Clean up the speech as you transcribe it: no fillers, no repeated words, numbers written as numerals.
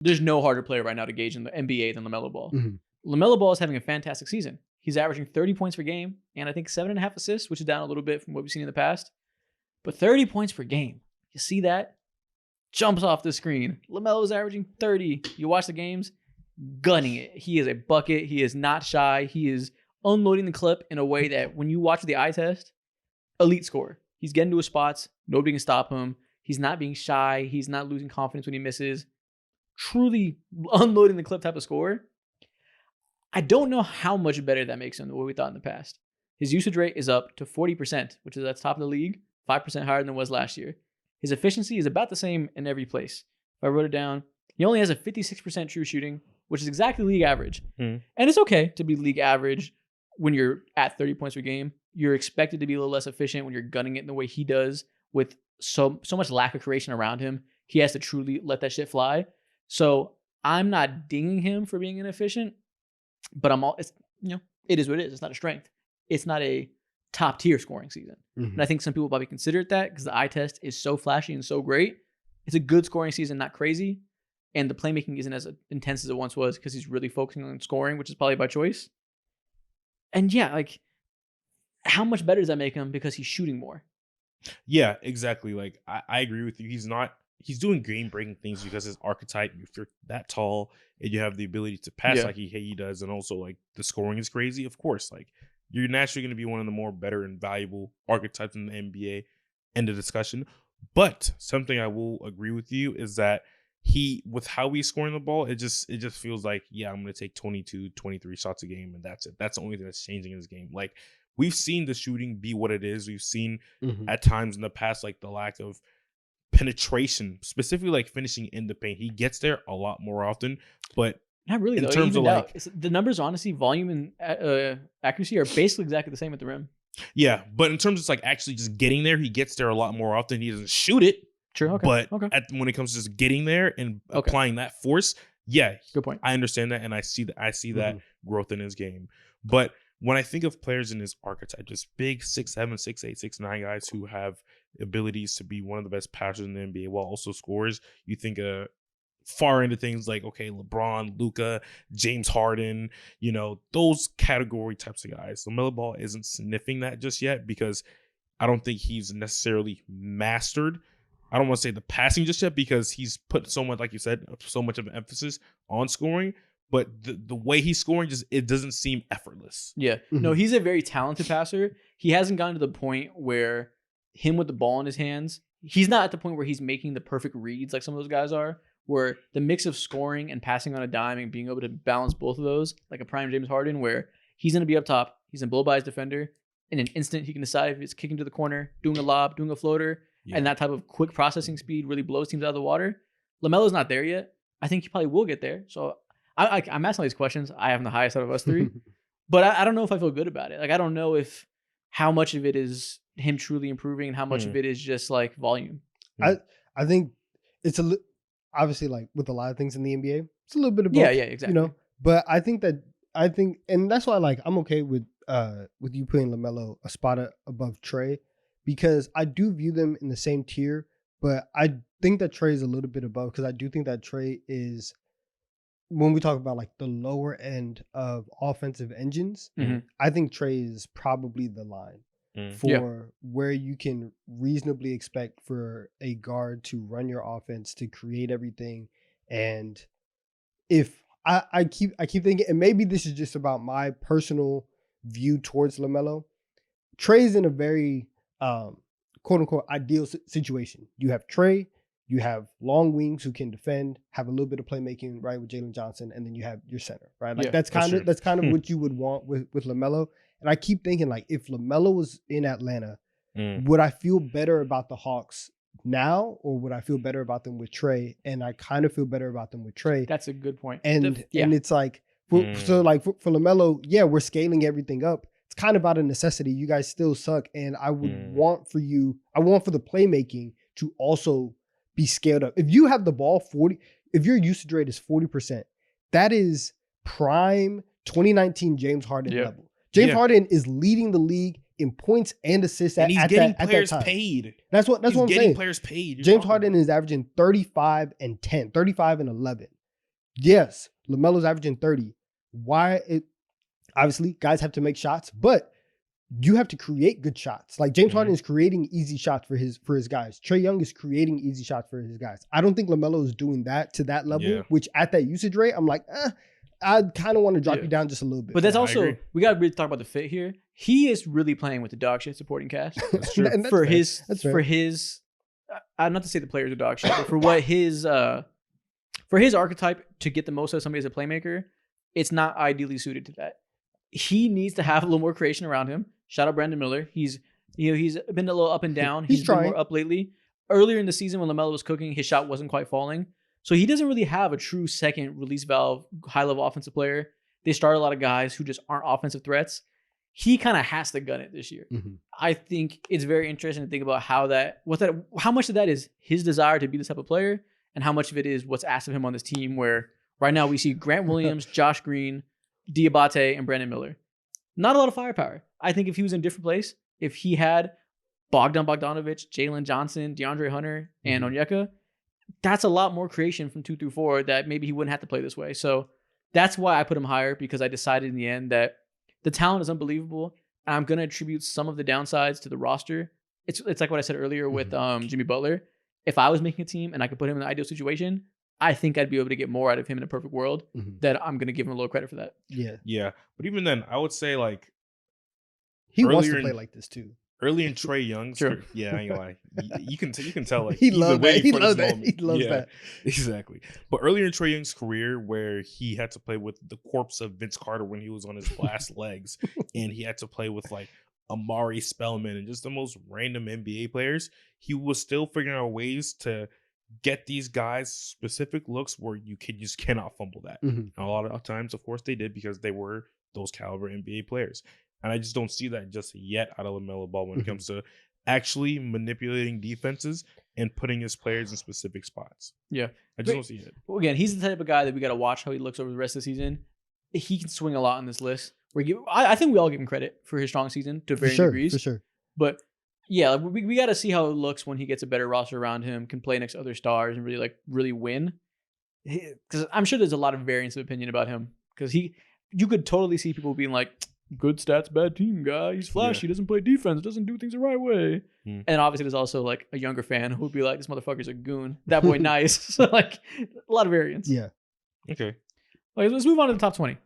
there's no harder player right now to gauge in the NBA than LaMelo Ball. Mm-hmm. LaMelo Ball is having a fantastic season. He's averaging 30 points per game and I think 7.5 assists, which is down a little bit from what we've seen in the past. But 30 points per game. You see that? Jumps off the screen. LaMelo is averaging 30. You watch the games, gunning it. He is a bucket. He is not shy. He is unloading the clip in a way that when you watch the eye test, elite scorer. He's getting to his spots. Nobody can stop him. He's not being shy. He's not losing confidence when he misses. Truly unloading the clip type of scorer. I don't know how much better that makes him than what we thought in the past. His usage rate is up to 40%, which is at the top of the league, 5% higher than it was last year. His efficiency is about the same in every place. If I wrote it down, he only has a 56% true shooting, which is exactly league average. And it's okay to be league average when you're at 30 points per game. You're expected to be a little less efficient when you're gunning it in the way he does with so much lack of creation around him. He has to truly let that shit fly. So I'm not dinging him for being inefficient, but it is what it is. It's not a strength. It's not a top tier scoring season. And I think some people probably consider it that because the eye test is so flashy and so great. It's a good scoring season, not crazy. And the playmaking isn't as intense as it once was because he's really focusing on scoring, which is probably by choice. And yeah, like, how much better does that make him because he's shooting more? Yeah, exactly. Like, I agree with you. He's doing game-breaking things because his archetype, if you're that tall and you have the ability to pass like he does, and also, like, the scoring is crazy, of course, like, you're naturally going to be one of the more better and valuable archetypes in the NBA. End of discussion. But something I will agree with you is that with how he's scoring the ball, it just feels like, yeah, I'm going to take 22, 23 shots a game, and that's it. That's the only thing that's changing in his game. Like, we've seen the shooting be what it is. We've seen at times in the past, like, the lack of penetration, specifically like finishing in the paint. He gets there a lot more often, but not really. In though. terms of like the numbers, honestly, volume and accuracy are basically exactly the same at the rim. Yeah, but in terms of like actually just getting there, he gets there a lot more often. He doesn't shoot it. True. Okay. But when it comes to just getting there and applying that force, yeah, good point. I understand that, and I see that growth in his game. But when I think of players in his archetype, just big 6'7", 6'8", 6'9" guys who have abilities to be one of the best passers in the NBA while also scorers, you think far into things like, okay, LeBron, Luka, James Harden, those category types of guys. LaMelo Ball isn't sniffing that just yet because I don't think he's necessarily mastered. I don't want to say the passing just yet because he's put so much, like you said, so much of an emphasis on scoring. But the way he's scoring, it doesn't seem effortless. Yeah. No, he's a very talented passer. He hasn't gotten to the point where him with the ball in his hands, he's not at the point where he's making the perfect reads like some of those guys are, where the mix of scoring and passing on a dime and being able to balance both of those, like a prime James Harden, where he's going to be up top, he's going to blow by his defender. In an instant, he can decide if it's kicking to the corner, doing a lob, doing a floater, and that type of quick processing speed really blows teams out of the water. LaMelo's not there yet. I think he probably will get there. So I'm asking all these questions. I have the highest out of us three, but I don't know if I feel good about it. Like, I don't know if how much of it is him truly improving and how much of it is just like volume. I think it's obviously like with a lot of things in the NBA, it's a little bit of both. Yeah, exactly. But I think, and that's why like I'm okay with you putting LaMelo a spot above Trey, because I do view them in the same tier, but I think that Trey is a little bit above because I do think that Trey is, when we talk about like the lower end of offensive engines, I think Trey is probably the line for where you can reasonably expect for a guard to run your offense, to create everything. And if I keep thinking, and maybe this is just about my personal view towards LaMelo, Trey's in a very quote unquote ideal situation. You have Trey, you have long wings who can defend, have a little bit of playmaking, right, with Jalen Johnson, and then you have your center, right? Like that's kind of what you would want with LaMelo. And I keep thinking, like, if LaMelo was in Atlanta, would I feel better about the Hawks now, or would I feel better about them with Trey? And I kind of feel better about them with Trey. That's a good point. And it's like, for LaMelo, we're scaling everything up. It's kind of out of necessity. You guys still suck, and I would want for the playmaking to also be scaled up. If you have the ball 40, if your usage rate is 40%, that is prime 2019 James Harden level. James Harden is leading the league in points and assists and he's at getting that players time. paid. That's what I'm saying. He's getting players paid. James Harden is averaging 35 and 10, 35 and 11. yes, LaMelo's averaging 30. Why it obviously guys have to make shots, but you have to create good shots. Like James Harden is creating easy shots for his guys. Trae Young is creating easy shots for his guys. I don't think LaMelo is doing that to that level, which at that usage rate, I'm like, I kind of want to drop you down just a little bit. But that's also, we got to really talk about the fit here. He is really playing with the dog shit supporting cast. That's true. And for fair. his, not to say the players are dog shit, but for what his archetype to get the most out of somebody as a playmaker, it's not ideally suited to that. He needs to have a little more creation around him. Shout out Brandon Miller. He's been a little up and down. He's been more up lately. Earlier in the season when LaMelo was cooking, his shot wasn't quite falling. So he doesn't really have a true second release valve, high-level offensive player. They start a lot of guys who just aren't offensive threats. He kind of has to gun it this year. Mm-hmm. I think it's very interesting to think about how much of that is his desire to be this type of player and how much of it is what's asked of him on this team, where right now we see Grant Williams, Josh Green, Diabate, and Brandon Miller. Not a lot of firepower. I think if he was in a different place, if he had Bogdan Bogdanovic, Jalen Johnson, DeAndre Hunter, and Onyeka, that's a lot more creation from 2 through 4 that maybe he wouldn't have to play this way. So that's why I put him higher, because I decided in the end that the talent is unbelievable. And I'm going to attribute some of the downsides to the roster. It's like what I said earlier with Jimmy Butler. If I was making a team and I could put him in the ideal situation, I think I'd be able to get more out of him in a perfect world. That I'm going to give him a little credit for that. Yeah. But even then, I would say like he wants to play like this too. Early in Trae Young's, I ain't gonna lie. You can tell like he loves that. He loves that. He loves that. Exactly. But earlier in Trae Young's career, where he had to play with the corpse of Vince Carter when he was on his last legs, and he had to play with like Amari Spellman and just the most random NBA players, he was still figuring out ways to get these guys specific looks where you just cannot fumble that. And a lot of times, of course, they did, because they were those caliber NBA players. And I just don't see that just yet out of LaMelo Ball when it comes to actually manipulating defenses and putting his players in specific spots. Yeah. I just don't see it. Well, again, he's the type of guy that we got to watch how he looks over the rest of the season. He can swing a lot on this list. I think we all give him credit for his strong season to varying degrees. For sure. But yeah, we got to see how it looks when he gets a better roster around him, can play next to other stars and really win. Because I'm sure there's a lot of variance of opinion about him. Because you could totally see people being like, good stats, bad team guy. He's flashy, doesn't play defense, doesn't do things the right way. And obviously there's also like a younger fan who would be like, this motherfucker's a goon. That boy nice. So like a lot of variance. Yeah. Okay. Let's move on to the top 20.